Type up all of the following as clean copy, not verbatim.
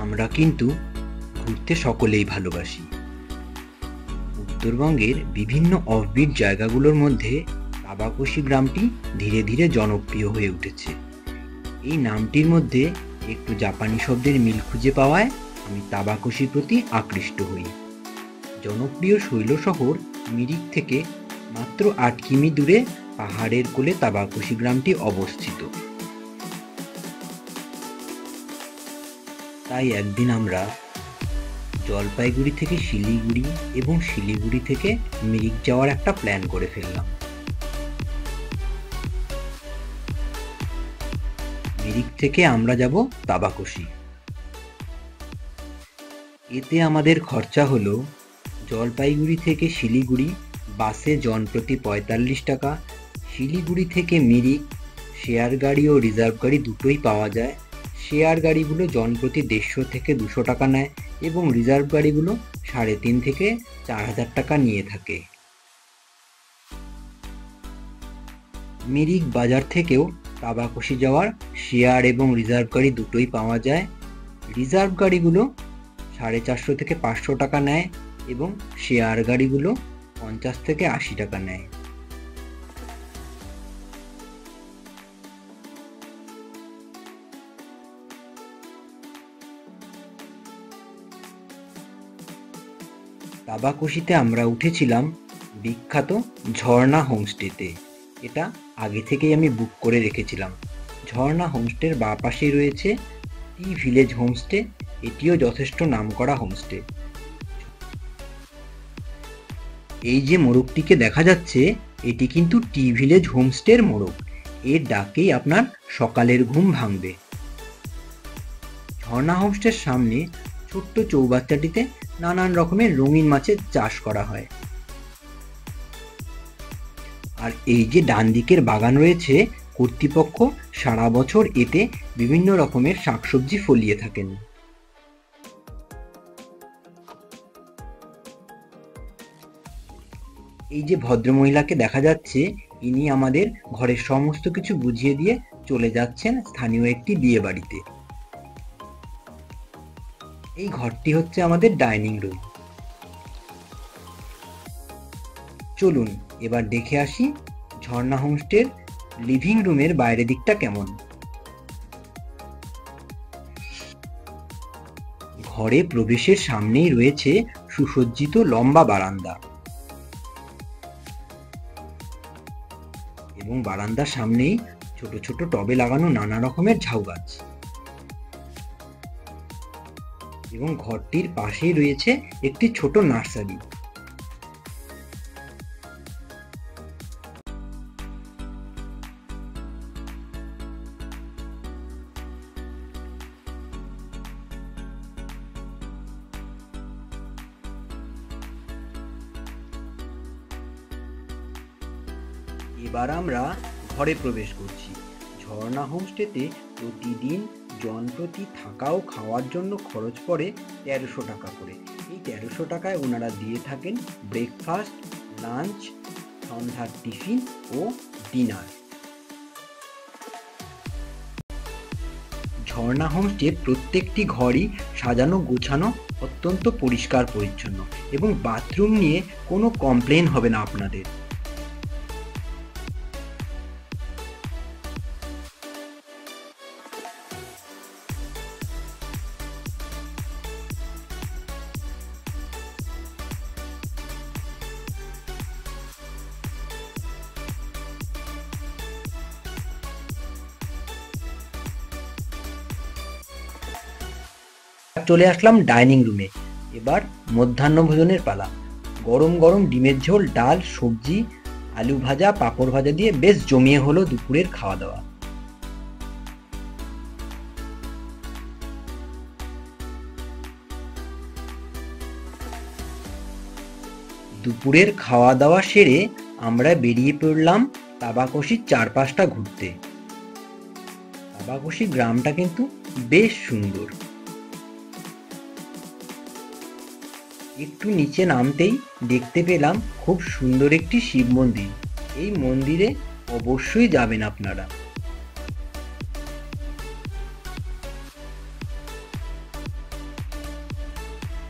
আমরা কিন্তু ঘুরতে সকলেই ভালোবাসি। উত্তরবঙ্গের বিভিন্ন অফবিট জায়গাগুলোর মধ্যে তাবাকোশি গ্রামটি ধীরে ধীরে জনপ্রিয় হয়ে উঠেছে। এই নামটির মধ্যে একটু জাপানি শব্দের মিল খুঁজে পাওয়ায় আমি তাবাকোশির প্রতি আকৃষ্ট হই। জনপ্রিয় শৈল শহর মিরিক থেকে মাত্র ৮ কিমি দূরে পাহাড়ের কোলে তাবাকোশি গ্রামটি অবস্থিত। তাই একদিন আমরা জলপাইগুড়ি থেকে শিলিগুড়ি এবং শিলিগুড়ি থেকে মিরিক যাওয়ার একটা প্ল্যান করে ফেললাম। মিরিক থেকে আমরা যাব তাবাকোশি। এতে আমাদের খরচা হলো জলপাইগুড়ি থেকে শিলিগুড়ি বাসে জনপ্রতি ৪৫ টাকা, শিলিগুড়ি থেকে মিরিক শেয়ার গাড়ি ও রিজার্ভ গাড়ি দুটোই পাওয়া যায়। শেয়ার গাড়িগুলো জনপ্রতি ১৫০ থেকে ২০০ টাকা নেয় এবং রিজার্ভ গাড়িগুলো ৩৫০০ থেকে ৪০০০ টাকা নিয়ে থাকে। মিরিক বাজার থেকেও তাবাকোশি যাওয়ার শেয়ার এবং রিজার্ভ গাড়ি দুটোই পাওয়া যায়। রিজার্ভ গাড়িগুলো ৪৫০ থেকে ৫০০ টাকা নেয় এবং শেয়ার গাড়িগুলো ৫০ থেকে ৮০ টাকা নেয়। তাবাকোশিতে আমরা উঠেছিলাম বিখ্যাত ঝর্ণা হোমস্টেতে। এটা আগে থেকেই আমি বুক করে রেখেছিলাম। ঝর্ণা হোমস্টের বাঁ পাশেই রয়েছে টি ভিলেজ হোমস্টে। এটিও যথেষ্ট নামকরা হোমস্টে। এই যে মোড়কটিকে দেখা যাচ্ছে এটি কিন্তু টি ভিলেজ হোমস্টের মোড়ক। এর ডাকেই আপনার সকালের ঘুম ভাঙবে। ঝর্ণা হোমস্টের সামনে ছোট্ট চৌবাচ্চাটিতে নানান রকমের রঙিন মাছের চাষ করা হয়। আর এই যে ডান দিকের বাগান রয়েছে, কর্তৃপক্ষ সারা বছর এতে বিভিন্ন রকমের শাকসবজি ফলিয়ে থাকেন। এই যে ভদ্রমহিলাকে দেখা যাচ্ছে, ইনি আমাদের ঘরের সমস্ত কিছু বুঝিয়ে দিয়ে চলে যাচ্ছেন স্থানীয় একটি বিয়ে বাড়িতে। এই ঘরটি হচ্ছে আমাদের ডাইনিং রুম। চলুন এবার দেখে আসি ঝর্ণা হোমস্টের লিভিং রুমের বাইরের দিকটা কেমন। ঘরে প্রবেশের সামনেই রয়েছে সুসজ্জিত লম্বা বারান্দা এবং বারান্দার সামনেই ছোট ছোট টবে লাগানো নানা রকমের ঝাউ গাছ এবং ঘরটির পাশেই রয়েছে একটি ছোট নার্সারি। এবার আমরা ঘরে প্রবেশ করছি। ঝর্ণা হোমস্টেতে প্রতিদিন জনপ্রতি থাকা ও খাওয়ার জন্য খরচ পড়ে ১৩০০ টাকা করে। এই ১৩০০ টাকায় ওনারা দিয়ে থাকেন ব্রেকফাস্ট, লাঞ্চ, সন্ধ্যার টিফিন ও ডিনার। ঝর্ণা হোমস্টের প্রত্যেকটি ঘরই সাজানো গোছানো, অত্যন্ত পরিষ্কার পরিচ্ছন্ন এবং বাথরুম নিয়ে কোনো কমপ্লেন হবে না আপনাদের। চলে আসলাম ডাইনিং রুমে। এবার মধ্যাহ্ন ভোজনের পালা। গরম গরম ডিমের ঝোল, ডাল, সবজি, আলু ভাজা, পাঁপড় ভাজা দিয়ে বেশ জমিয়ে হলো দুপুরের খাওয়া দাওয়া। দুপুরের খাওয়া দাওয়া সেরে আমরা বেরিয়ে পড়লাম তাবাকোশির চারপাশটা ঘুরতে। তাবাকোশি গ্রামটা কিন্তু বেশ সুন্দর। একটু নিচে নামতেই দেখতে পেলাম খুব সুন্দর একটি শিব মন্দির। এই মন্দিরে অবশ্যই যাবেন আপনারা।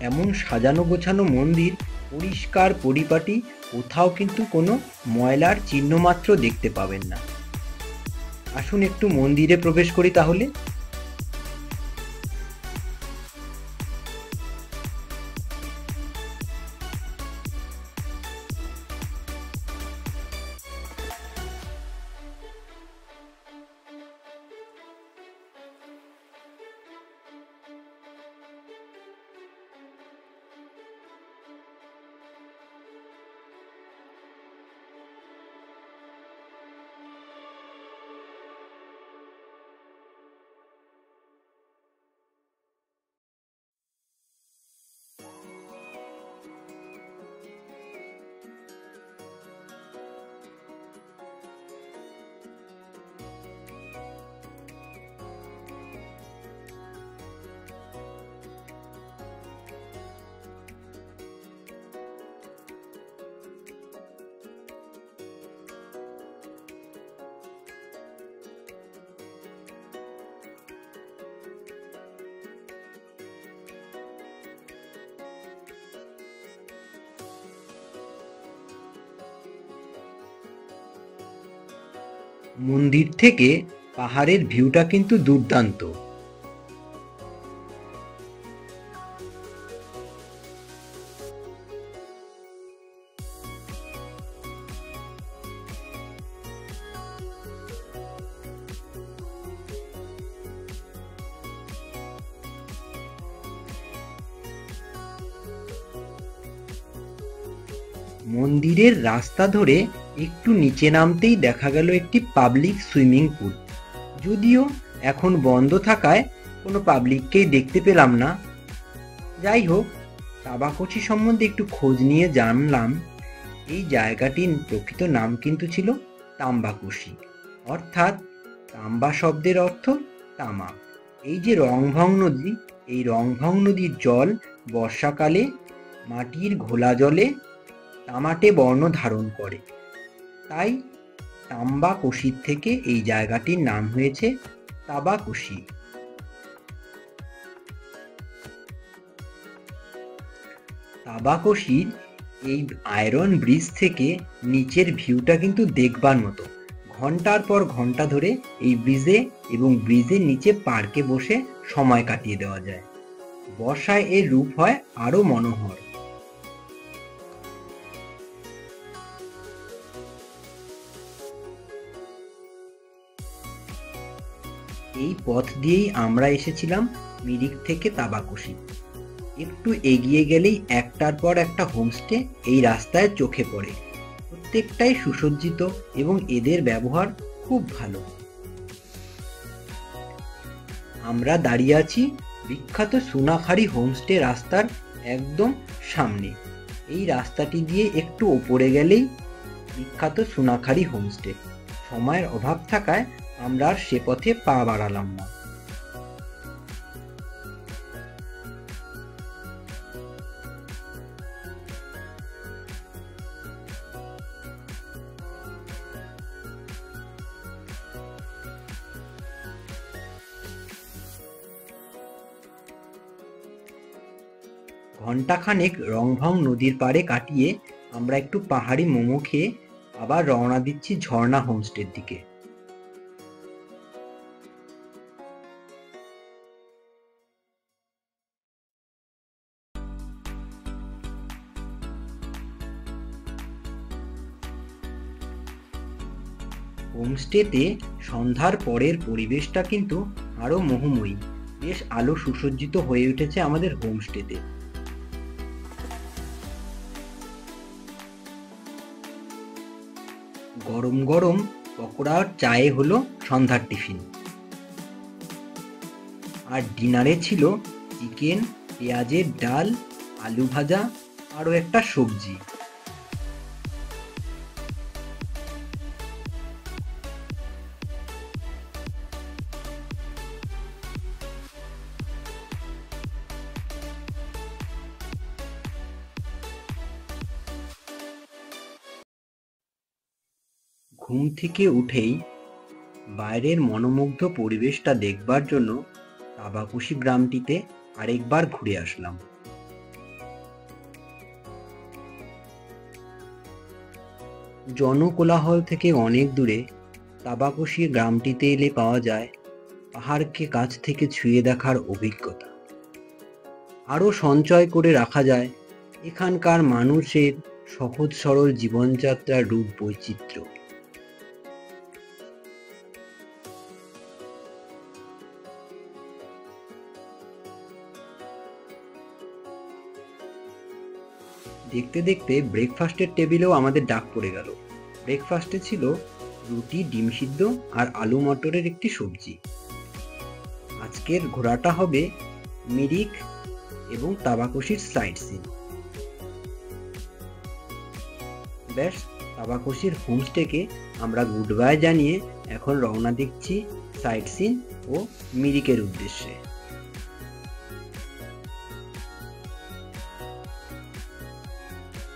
এমন সাজানো গোছানো মন্দির, পরিষ্কার পরিপাটি, কোথাও কিন্তু কোনো ময়লার চিহ্ন মাত্র দেখতে পাবেন না। আসুন একটু মন্দিরে প্রবেশ করি তাহলে। মন্দির থেকে পাহাড়ের ভিউটা কিন্তু দুর্দান্ত। মন্দিরের রাস্তা ধরে একটু নিচে নামতেই দেখা গেল একটি পাবলিক সুইমিং পুল। যদিও এখন বন্ধ থাকায় কোনো পাবলিককেই দেখতে পেলাম না। যাই হোক, তাবাকোশি সম্বন্ধে একটু খোঁজ নিয়ে জানলাম এই জায়গাটির প্রকৃত নাম কিন্তু ছিল তাম্বাকোশি, অর্থাৎ তাম্বা শব্দের অর্থ তামা। এই যে রংভং নদী, এই রংভং নদীর জল বর্ষাকালে মাটির ঘোলা জলে তামাটে বর্ণ ধারণ করে, তাই তাম্বাকোশির থেকে এই জায়গাটির নাম হয়েছে তাবাকোশি। তাবাকোশির এই আয়রন ব্রিজ থেকে নিচের ভিউটা কিন্তু দেখবার মতো। ঘন্টার পর ঘন্টা ধরে এই ব্রিজে এবং ব্রিজের নিচে পার্কে বসে সময় কাটিয়ে দেওয়া যায়। বর্ষায় এর রূপ হয় আরো মনোহর। এই পথ দিয়েই আমরা এসেছিলাম মিরিক থেকে তাবাকোশি। একটু এগিয়ে গেলেই একটার পর একটা হোমস্টে এই রাস্তায় চোখে পড়ে। প্রত্যেকটাই সুসজ্জিত এবং এদের ব্যবহার খুব ভালো। আমরা দাঁড়িয়ে আছি বিখ্যাত সুনাখারি হোমস্টে রাস্তার একদম সামনে। এই রাস্তাটি দিয়ে একটু ওপরে গেলেই বিখ্যাত সুনাখারি হোমস্টে। সময়ের অভাব থাকায় আমরা আর সে পথে পা বাড়ালাম না। ঘণ্টাখানেক রংভং নদীর পাড়ে কাটিয়ে আমরা একটু পাহাড়ি মোমো খেয়ে আবার রওনা দিচ্ছি ঝর্ণা হোমস্টের দিকে। হোমস্টেতে সন্ধ্যার পরের পরিবেশটা কিন্তু আরো মোহময়ী। বেশ আলো সুসজ্জিত হয়ে উঠেছে আমাদের হোমস্টেতে। গরম গরম পকোড়া আর চায়ে হলো সন্ধ্যার টিফিন। আর ডিনারে ছিল চিকেন, পেঁয়াজের ডাল, আলু ভাজা, আরও একটা সবজি। ঘুম থেকে উঠেই বাইরের মনোমুগ্ধ পরিবেশটা দেখবার জন্য তাবাকোশি গ্রামটিতে আরেকবার ঘুরে আসলাম। জনকোলাহল থেকে অনেক দূরে তাবাকশি গ্রামটিতে এলে পাওয়া যায় পাহাড়কে কাছ থেকে ছুঁয়ে দেখার অভিজ্ঞতা। আরও সঞ্চয় করে রাখা যায় এখানকার মানুষের সহজ সরল জীবনযাত্রার রূপ বৈচিত্র্য। দেখতে দেখতে ব্রেকফাস্টের টেবিলেও আমাদের ডাক পড়ে গেল। ব্রেকফাস্টে ছিল রুটি, ডিম সিদ্ধ আর আলু মটরের একটি সবজি। আজকের ঘোরাটা হবে মিরিক এবং তাবাকশির সাইট সিন। ব্যাস, তাবাকশির হোমস্টেকে আমরা গুড বাই জানিয়ে এখন রওনা দিচ্ছি সাইট সিন ও মিরিকের উদ্দেশ্যে।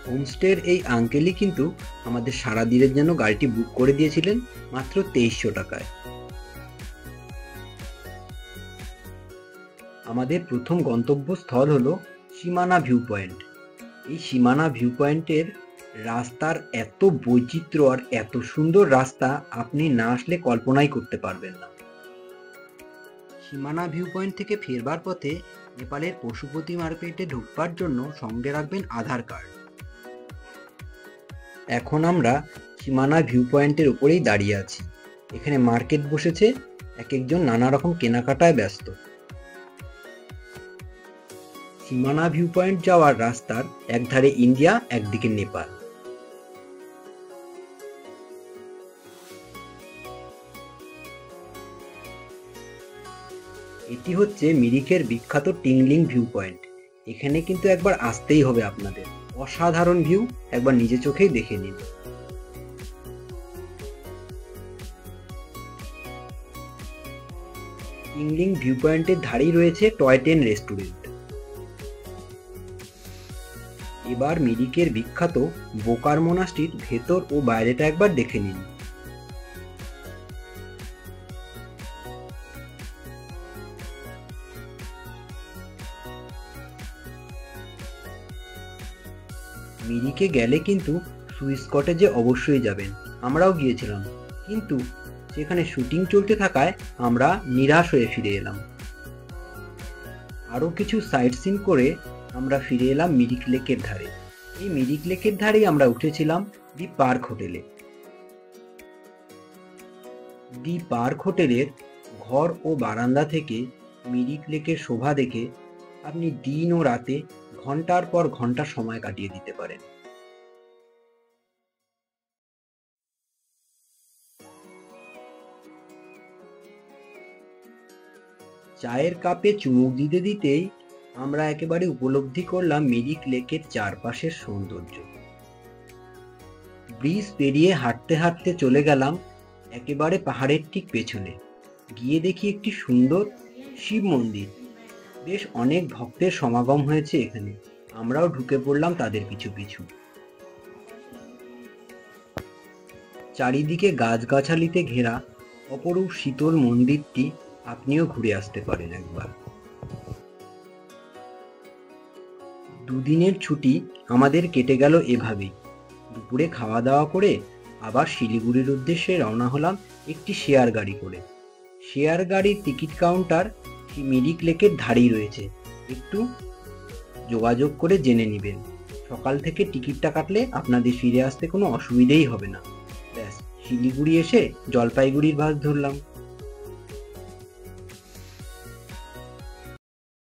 হোমস্টের এই আঙ্কেলই কিন্তু আমাদের সারাদিনের জন্য গাড়িটি বুক করে দিয়েছিলেন মাত্র 2300 টাকায়। আমাদের প্রথম গন্তব্যস্থল হলো সীমানা ভিউ পয়েন্ট। এই সীমানা ভিউ পয়েন্টের রাস্তার এত বৈচিত্র্য আর এত সুন্দর রাস্তা আপনি না আসলে কল্পনাই করতে পারবেন না। সীমানা ভিউ পয়েন্ট থেকে ফেরবার পথে নেপালের পশুপতি মার্কেটে ঢুকবার জন্য সঙ্গে রাখবেন আধার কার্ড। এখন আমরা সীমানা ভিউ পয়েন্টের উপরেই দাঁড়িয়ে আছি। এখানে মার্কেট বসেছে, এক একজন নানা রকম কেনাকাটায় ব্যস্ত। সীমানা ভিউ পয়েন্ট যাওয়ার রাস্তার একধারে ইন্ডিয়া, একদিকে নেপাল। এটি হচ্ছে মিরিকের বিখ্যাত টিংলিং ভিউ পয়েন্ট। এখানে কিন্তু একবার আসতেই হবে আপনাদের। অসাধারণ ভিউ, একবার নিজে চোখেই দেখে নিন। টিংলিং ভিউ পয়েন্টের ধারেই রয়েছে টয় ট্রেন রেস্টুরেন্ট। এবার মিরিকের বিখ্যাত বোকার মোনাস্ট্রির ভেতর ও বাইরেটা একবার দেখে নিন। মিরিকে গেলে কিন্তু সুইস কটেজে অবশ্যই যাবেন। আমরাও গিয়েছিলাম, কিন্তু সেখানে শুটিং চলতে থাকায় আমরা নিরাশ হয়ে ফিরে এলাম। আরও কিছু সাইট সিন করে আমরা ফিরে এলাম মিরিক লেকের ধারে। এই মিরিক লেকের ধারেই আমরা উঠেছিলাম দি পার্ক হোটেলে। দি পার্ক হোটেলের ঘর ও বারান্দা থেকে মিরিক লেকের শোভা দেখে আপনি দিন ও রাতে ঘন্টার পর ঘন্টা সময় কাটিয়ে দিতে পারেন। চায়ের কাপে চুমুক দিতে দিতেই আমরা একেবারে উপলব্ধি করলাম মিরিক লেকের চারপাশের সৌন্দর্য। ব্রিজ পেরিয়ে হাঁটতে হাঁটতে চলে গেলাম একেবারে পাহাড়ের ঠিক পেছনে। গিয়ে দেখি একটি সুন্দর শিব মন্দির। বেশ অনেক ভক্তের সমাগম হয়েছে এখানে। আমরাও ঢুকে পড়লাম তাদের পিছু পিছু। চারিদিকে গাছগাছালিতে ঘেরা অপরূপ শীতল মন্দিরটি আপনিও ঘুরে আসতে পারেন একবার। দুদিনের ছুটি আমাদের কেটে গেল এভাবেই। দুপুরে খাওয়া দাওয়া করে আবার শিলিগুড়ির উদ্দেশ্যে রওনা হলাম একটি শেয়ার গাড়ি করে। শেয়ার গাড়ির টিকিট কাউন্টার মিরিক লেকের ধারেই রয়েছে, একটু যোগাযোগ করে জেনে নেবেন। সকাল থেকে টিকিটটা কাটলে আপনাদের ফিরে আসতে কোনো অসুবিধেই হবে না। ব্যাস, শিলিগুড়ি এসে জলপাইগুড়ির বাস ধরলাম।